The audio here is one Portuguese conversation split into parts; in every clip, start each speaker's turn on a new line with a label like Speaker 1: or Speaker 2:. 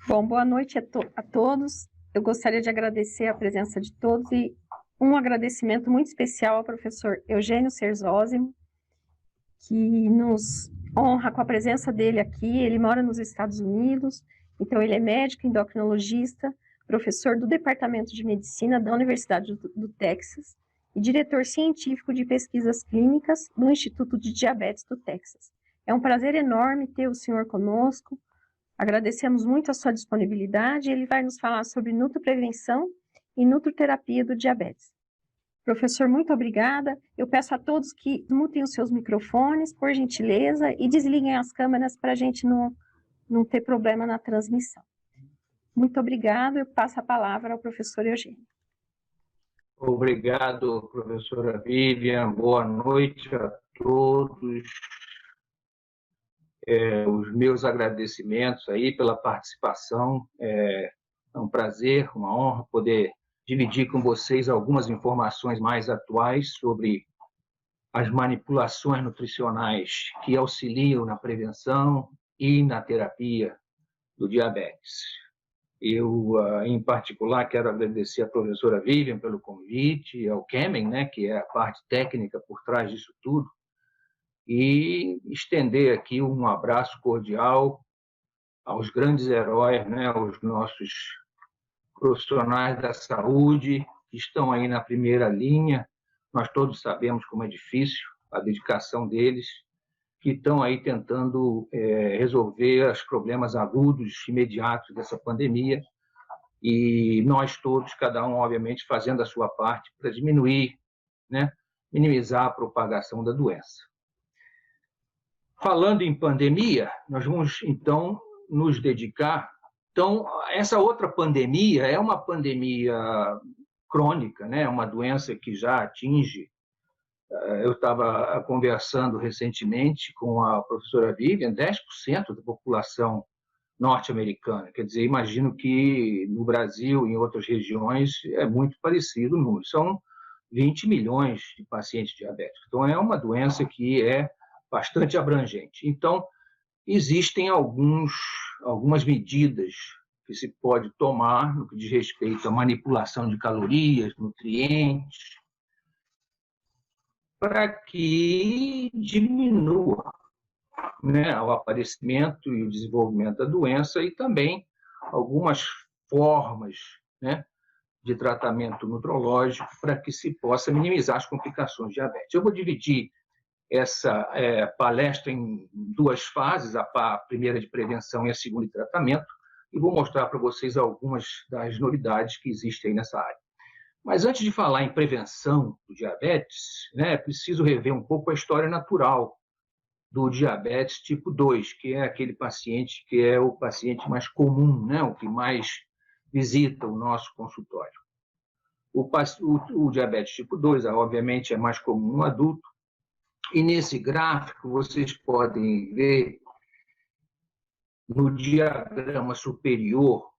Speaker 1: Bom, boa noite a todos. Eu gostaria de agradecer a presença de todos e um agradecimento muito especial ao professor Eugênio Serzósimo, que nos honra com a presença dele aqui. Ele mora nos Estados Unidos, então ele é médico endocrinologista, professor do Departamento de Medicina da Universidade do Texas e diretor científico de pesquisas clínicas do Instituto de Diabetes do Texas. É um prazer enorme ter o senhor conosco. Agradecemos muito a sua disponibilidade. Ele vai nos falar sobre nutroprevenção e nutroterapia do diabetes. Professor, muito obrigada. Eu peço a todos que mutem os seus microfones, por gentileza, e desliguem as câmeras para a gente não ter problema na transmissão. Muito obrigado. Eu passo a palavra ao professor Eugênio.
Speaker 2: Obrigado, professora Vivian. Boa noite a todos. Os meus agradecimentos aí pela participação. É um prazer, uma honra poder dividir com vocês algumas informações mais atuais sobre as manipulações nutricionais que auxiliam na prevenção e na terapia do diabetes. Eu, em particular, quero agradecer à professora Vivian pelo convite, ao Kemen, né, que é a parte técnica por trás disso tudo, e estender aqui um abraço cordial aos grandes heróis, né, aos nossos profissionais da saúde que estão aí na primeira linha. Nós todos sabemos como é difícil a dedicação deles, que estão aí tentando resolver os problemas agudos, imediatos dessa pandemia, e nós todos, cada um, obviamente, fazendo a sua parte para diminuir, né, minimizar a propagação da doença. Falando em pandemia, nós vamos, então, nos dedicar. Então, essa outra pandemia é uma pandemia crônica, né? Uma doença que já atinge. Eu estava conversando recentemente com a professora Vivian, 10% da população norte-americana. Quer dizer, imagino que no Brasil e em outras regiões é muito parecido o número. São 20 milhões de pacientes diabéticos. Então, é uma doença que é bastante abrangente. Então, existem algumas medidas que se pode tomar no que diz respeito à manipulação de calorias, nutrientes, para que diminua, né, o aparecimento e o desenvolvimento da doença, e também algumas formas, né, de tratamento nutrológico para que se possa minimizar as complicações de diabetes. Eu vou dividir essa palestra em duas fases, a primeira de prevenção e a segunda de tratamento, e vou mostrar para vocês algumas das novidades que existem aí nessa área. Mas antes de falar em prevenção do diabetes, né, é preciso rever um pouco a história natural do diabetes tipo 2, que é aquele paciente que é o paciente mais comum, né, o que mais visita o nosso consultório. O diabetes tipo 2, obviamente, é mais comum no adulto, e nesse gráfico vocês podem ver no diagrama superior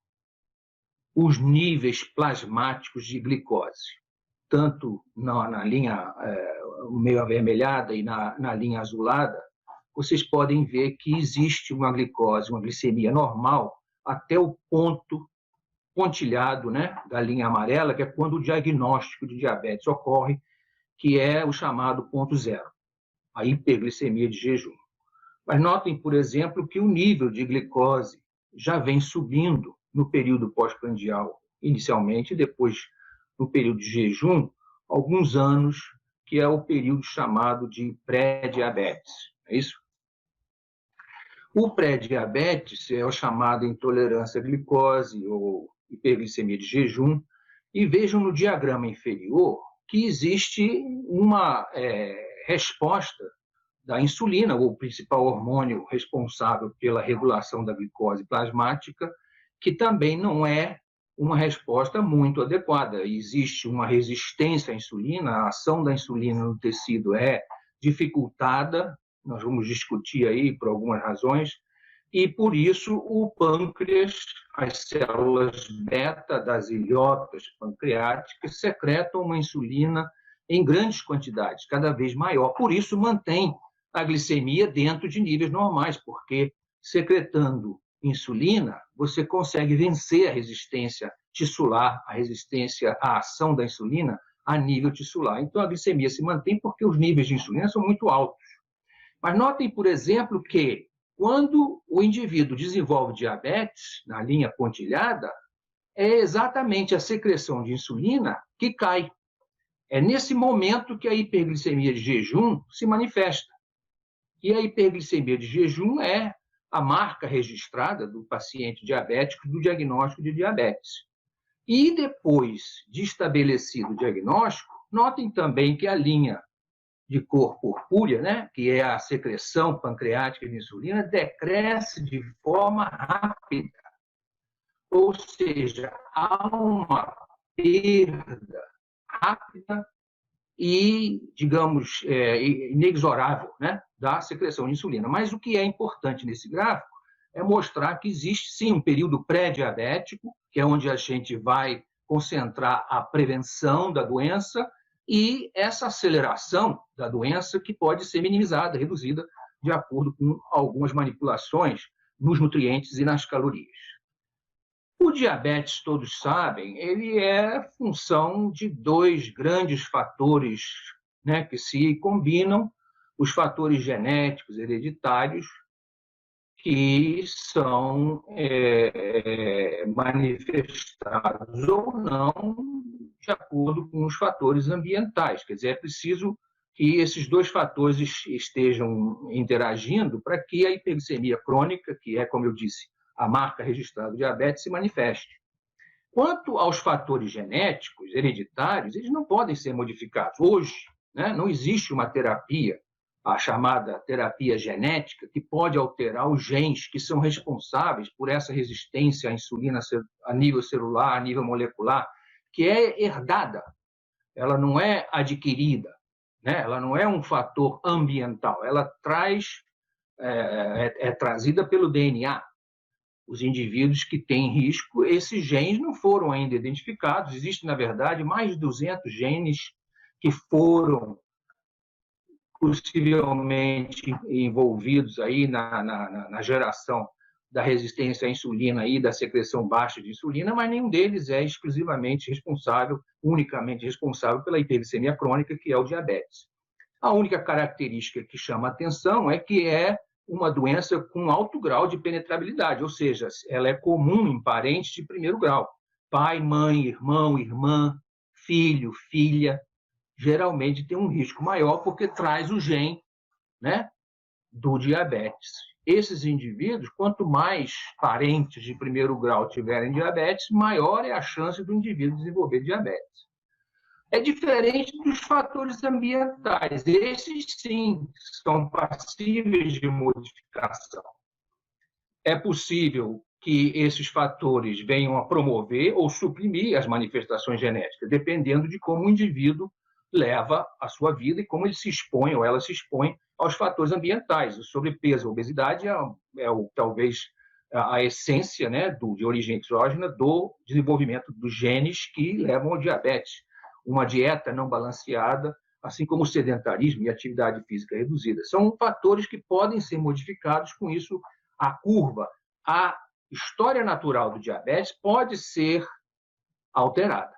Speaker 2: os níveis plasmáticos de glicose, tanto na linha meio avermelhada e na linha azulada. Vocês podem ver que existe uma glicose, uma glicemia normal até o ponto pontilhado, né, da linha amarela, que é quando o diagnóstico de diabetes ocorre, que é o chamado ponto zero, a hiperglicemia de jejum. Mas notem, por exemplo, que o nível de glicose já vem subindo no período pós-prandial, inicialmente, e depois no período de jejum, alguns anos, que é o período chamado de pré-diabetes. É isso? O pré-diabetes é o chamado intolerância à glicose ou hiperglicemia de jejum, e vejam no diagrama inferior que existe uma resposta da insulina, o principal hormônio responsável pela regulação da glicose plasmática, que também não é uma resposta muito adequada. Existe uma resistência à insulina, a ação da insulina no tecido é dificultada, nós vamos discutir aí por algumas razões, e por isso o pâncreas, as células beta das ilhotas pancreáticas secretam uma insulina em grandes quantidades, cada vez maior. Por isso mantém a glicemia dentro de níveis normais, porque secretando insulina, você consegue vencer a resistência tissular, a resistência à ação da insulina a nível tissular. Então, a glicemia se mantém porque os níveis de insulina são muito altos. Mas notem, por exemplo, que quando o indivíduo desenvolve diabetes na linha pontilhada, é exatamente a secreção de insulina que cai. É nesse momento que a hiperglicemia de jejum se manifesta. E a hiperglicemia de jejum é a marca registrada do paciente diabético do diagnóstico de diabetes. E depois de estabelecido o diagnóstico, notem também que a linha de cor purpúrea, né, que é a secreção pancreática de insulina, decresce de forma rápida. Ou seja, há uma perda rápida e, digamos, inexorável, né, da secreção de insulina. Mas o que é importante nesse gráfico é mostrar que existe, sim, um período pré-diabético, que é onde a gente vai concentrar a prevenção da doença, e essa aceleração da doença que pode ser minimizada, reduzida, de acordo com algumas manipulações nos nutrientes e nas calorias. O diabetes, todos sabem, ele é função de dois grandes fatores, né, que se combinam, os fatores genéticos hereditários, que são manifestados ou não de acordo com os fatores ambientais. Quer dizer, é preciso que esses dois fatores estejam interagindo para que a hiperglicemia crônica, que é, como eu disse, a marca registrada do diabetes, se manifeste. Quanto aos fatores genéticos, hereditários, eles não podem ser modificados. Hoje, né, não existe uma terapia, a chamada terapia genética, que pode alterar os genes que são responsáveis por essa resistência à insulina a nível celular, a nível molecular, que é herdada, ela não é adquirida, né? Ela não é um fator ambiental, ela é trazida pelo DNA. Os indivíduos que têm risco, esses genes não foram ainda identificados. Existem, na verdade, mais de 200 genes que foram possivelmente envolvidos aí na geração da resistência à insulina e da secreção baixa de insulina, mas nenhum deles é exclusivamente responsável, unicamente responsável pela hiperglicemia crônica, que é o diabetes. A única característica que chama a atenção é que é uma doença com alto grau de penetrabilidade, ou seja, ela é comum em parentes de primeiro grau. Pai, mãe, irmão, irmã, filho, filha, geralmente tem um risco maior porque traz o gene, né, do diabetes. Esses indivíduos, quanto mais parentes de primeiro grau tiverem diabetes, maior é a chance do indivíduo desenvolver diabetes. É diferente dos fatores ambientais. Esses, sim, são passíveis de modificação. É possível que esses fatores venham a promover ou suprimir as manifestações genéticas, dependendo de como o indivíduo leva a sua vida e como ele se expõe ou ela se expõe aos fatores ambientais. O sobrepeso, a obesidade talvez a essência, né, de origem exógena do desenvolvimento dos genes que levam ao diabetes. Uma dieta não balanceada, assim como o sedentarismo e atividade física reduzida. São fatores que podem ser modificados, com isso a curva, a história natural do diabetes pode ser alterada.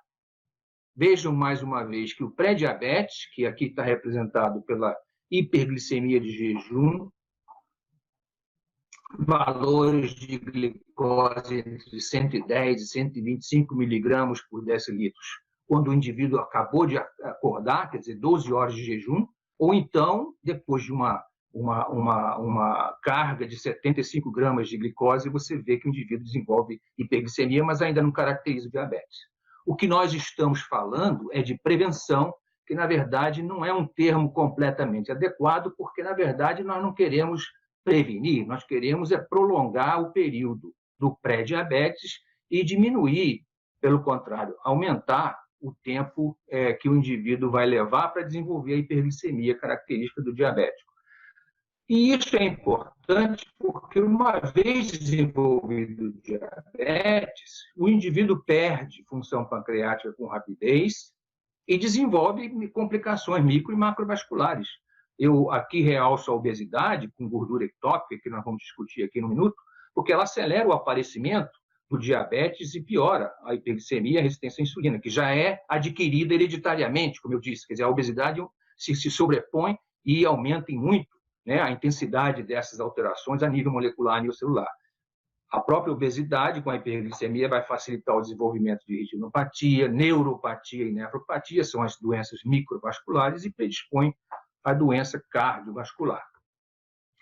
Speaker 2: Vejam mais uma vez que o pré-diabetes, que aqui está representado pela hiperglicemia de jejum, valores de glicose entre 110 e 125 miligramas por decilitros, quando o indivíduo acabou de acordar, quer dizer, 12 horas de jejum, ou então, depois de uma carga de 75 gramas de glicose, você vê que o indivíduo desenvolve hiperglicemia, mas ainda não caracteriza o diabetes. O que nós estamos falando é de prevenção, que, na verdade, não é um termo completamente adequado, porque, na verdade, nós não queremos prevenir, nós queremos prolongar o período do pré-diabetes e diminuir, pelo contrário, aumentar o tempo que o indivíduo vai levar para desenvolver a hiperglicemia característica do diabético. E isso é importante porque, uma vez desenvolvido o diabetes, o indivíduo perde função pancreática com rapidez e desenvolve complicações micro e macrovasculares. Eu aqui realço a obesidade com gordura ectópica, que nós vamos discutir aqui no minuto, porque ela acelera o aparecimento do diabetes e piora a hiperglicemia e a resistência à insulina, que já é adquirida hereditariamente, como eu disse. Quer dizer, a obesidade se sobrepõe e aumenta em muito, né, a intensidade dessas alterações a nível molecular, a nível celular. A própria obesidade com a hiperglicemia vai facilitar o desenvolvimento de retinopatia, neuropatia e nefropatia, são as doenças microvasculares, e predispõe à doença cardiovascular.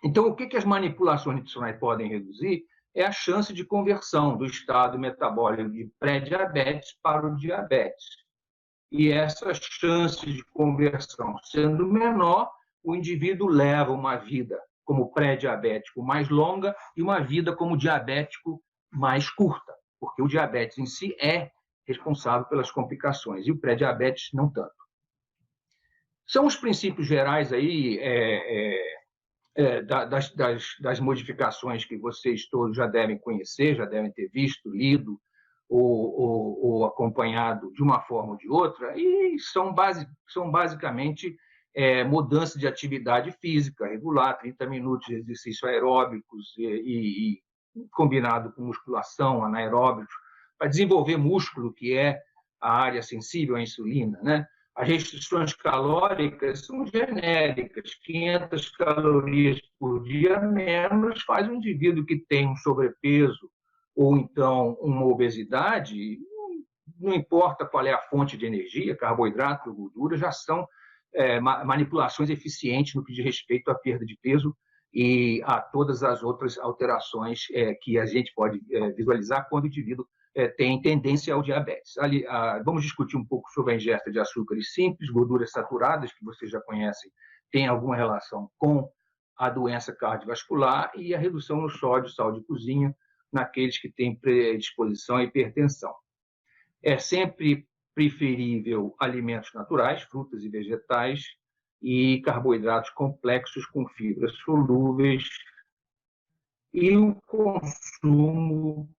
Speaker 2: Então, o que as manipulações nutricionais podem reduzir é a chance de conversão do estado metabólico de pré-diabetes para o diabetes. E essa chance de conversão sendo menor, o indivíduo leva uma vida como pré-diabético mais longa e uma vida como diabético mais curta, porque o diabetes em si é responsável pelas complicações e o pré-diabetes não tanto. São os princípios gerais aí das modificações que vocês todos já devem conhecer, já devem ter visto, lido ou acompanhado de uma forma ou de outra, e são basicamente mudança de atividade física regular, 30 minutos de exercícios aeróbicos e combinado com musculação, anaeróbicos, para desenvolver músculo, que é a área sensível à insulina, né? As restrições calóricas são genéricas, 500 calorias por dia menos faz um indivíduo que tem um sobrepeso ou então uma obesidade, não importa qual é a fonte de energia, carboidrato ou gordura, já são manipulações eficientes no que diz respeito à perda de peso e a todas as outras alterações que a gente pode visualizar quando o indivíduo tem tendência ao diabetes. Vamos discutir um pouco sobre a ingesta de açúcares simples, gorduras saturadas, que vocês já conhecem, tem alguma relação com a doença cardiovascular, e a redução no sódio, sal de cozinha, naqueles que têm predisposição à hipertensão. É sempre preferível alimentos naturais, frutas e vegetais, e carboidratos complexos com fibras solúveis, e o consumo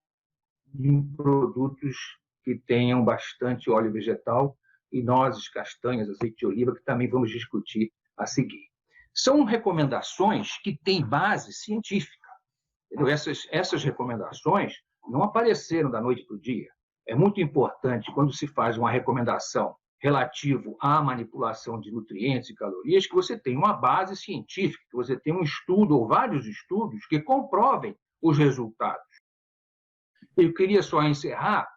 Speaker 2: de produtos que tenham bastante óleo vegetal e nozes, castanhas, azeite de oliva, que também vamos discutir a seguir. São recomendações que têm base científica. Essas recomendações não apareceram da noite para o dia. É muito importante, quando se faz uma recomendação relativo à manipulação de nutrientes e calorias, que você tenha uma base científica, que você tenha um estudo ou vários estudos que comprovem os resultados. Eu queria só encerrar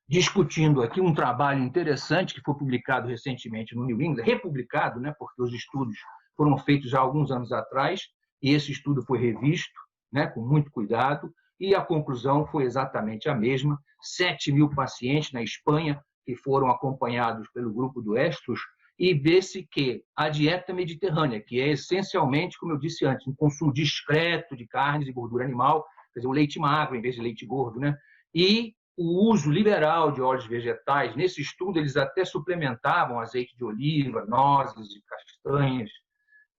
Speaker 2: discutindo aqui um trabalho interessante que foi publicado recentemente no New England, republicado, né, porque os estudos foram feitos já há alguns anos atrás, e esse estudo foi revisto, né, com muito cuidado, e a conclusão foi exatamente a mesma. 7.000 pacientes na Espanha que foram acompanhados pelo grupo do Estros, e vê-se que a dieta mediterrânea, que é essencialmente, como eu disse antes, um consumo discreto de carnes e gordura animal, quer dizer, o leite magro em vez de leite gordo, né? E o uso liberal de óleos vegetais. Nesse estudo, eles até suplementavam azeite de oliva, nozes e castanhas,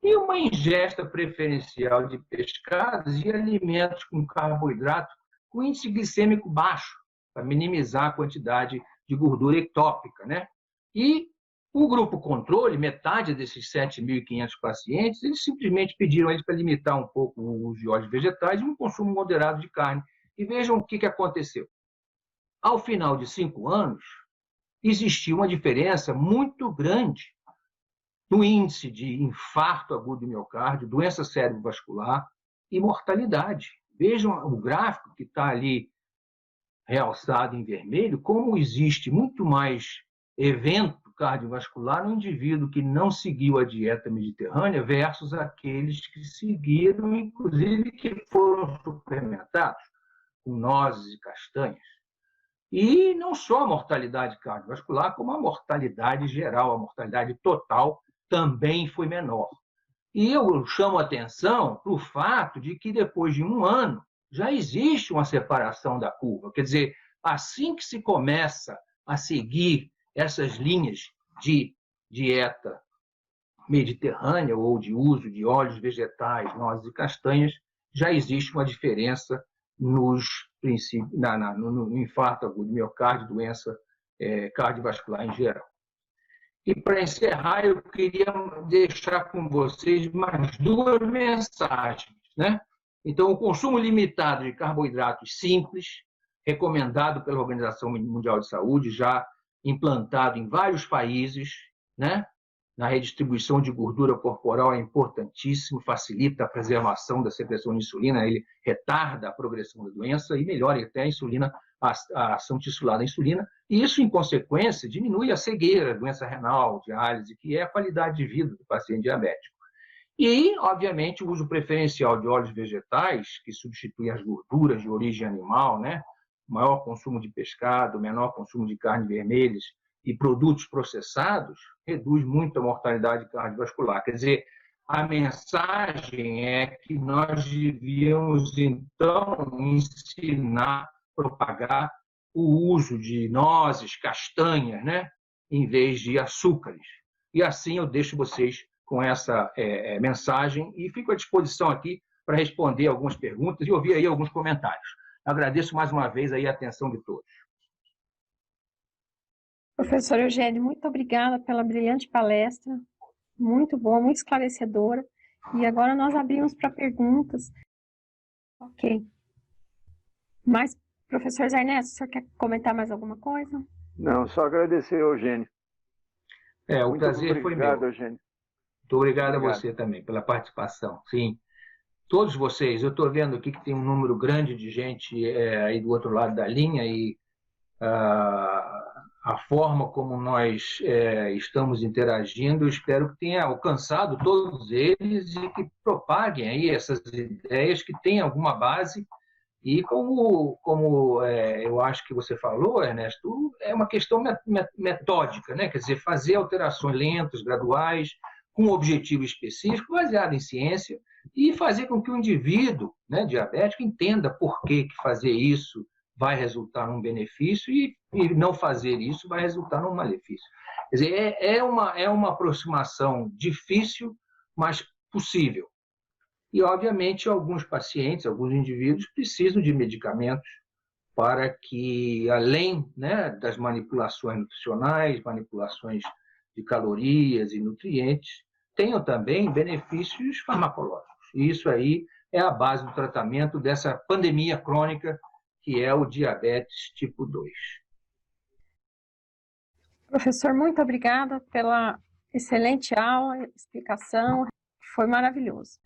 Speaker 2: e uma ingesta preferencial de pescados e alimentos com carboidrato com índice glicêmico baixo, para minimizar a quantidade de gordura ectópica, né? E o grupo controle, metade desses 7.500 pacientes, eles simplesmente pediram a eles para limitar um pouco o uso de óleos vegetais e um consumo moderado de carne. E vejam o que aconteceu. Ao final de 5 anos, existiu uma diferença muito grande no índice de infarto agudo do miocárdio, doença cerebrovascular e mortalidade. Vejam o gráfico que está ali realçado em vermelho, como existe muito mais evento cardiovascular no indivíduo que não seguiu a dieta mediterrânea versus aqueles que seguiram, inclusive que foram suplementados com nozes e castanhas. E não só a mortalidade cardiovascular, como a mortalidade geral, a mortalidade total também foi menor. E eu chamo a atenção para o fato de que depois de 1 ano já existe uma separação da curva. Quer dizer, assim que se começa a seguir essas linhas de dieta mediterrânea ou de uso de óleos vegetais, nozes e castanhas, já existe uma diferença no infarto agudo do miocárdio, doença cardiovascular em geral. E, para encerrar, eu queria deixar com vocês mais 2 mensagens, né? Então, o consumo limitado de carboidratos simples, recomendado pela Organização Mundial de Saúde, já implantado em vários países, né? Na redistribuição de gordura corporal é importantíssimo, facilita a preservação da secreção de insulina, ele retarda a progressão da doença e melhora até a insulina, a ação tissular da insulina, e isso, em consequência, diminui a cegueira, a doença renal, diálise, que é a qualidade de vida do paciente diabético. E, obviamente, o uso preferencial de óleos vegetais, que substituem as gorduras de origem animal, né? Maior consumo de pescado, menor consumo de carnes vermelhas e produtos processados, reduz muito a mortalidade cardiovascular. Quer dizer, a mensagem é que nós devíamos, então, ensinar, propagar o uso de nozes, castanhas, né? Em vez de açúcares. E assim eu deixo vocês com essa mensagem e fico à disposição aqui para responder algumas perguntas e ouvir aí alguns comentários. Agradeço mais uma vez aí a atenção de todos.
Speaker 1: Professor Eugênio, muito obrigada pela brilhante palestra, muito boa, muito esclarecedora. E agora nós abrimos para perguntas. Ok. Mas, professor Ernesto, o senhor quer comentar mais alguma coisa?
Speaker 3: Não, só agradecer, Eugênio.
Speaker 2: O
Speaker 3: Muito
Speaker 2: prazer foi meu.
Speaker 3: Eugênio.
Speaker 2: Muito obrigado a você também pela participação. Sim, todos vocês, eu estou vendo aqui que tem um número grande de gente aí do outro lado da linha e a forma como nós estamos interagindo, eu espero que tenha alcançado todos eles e que propaguem aí essas ideias que têm alguma base. E como eu acho que você falou, Ernesto, é uma questão metódica, né? Quer dizer, fazer alterações lentas, graduais, com um objetivo específico, baseado em ciência, e fazer com que o indivíduo, né, diabético entenda por que fazer isso vai resultar num benefício e não fazer isso vai resultar num malefício. Quer dizer, é uma aproximação difícil, mas possível. E, obviamente, alguns pacientes, alguns indivíduos precisam de medicamentos para que, além, né, das manipulações nutricionais, manipulações de calorias e nutrientes, tenham também benefícios farmacológicos. E isso aí é a base do tratamento dessa pandemia crônica que é o diabetes tipo 2.
Speaker 1: Professor, muito obrigada pela excelente aula, explicação, foi maravilhoso.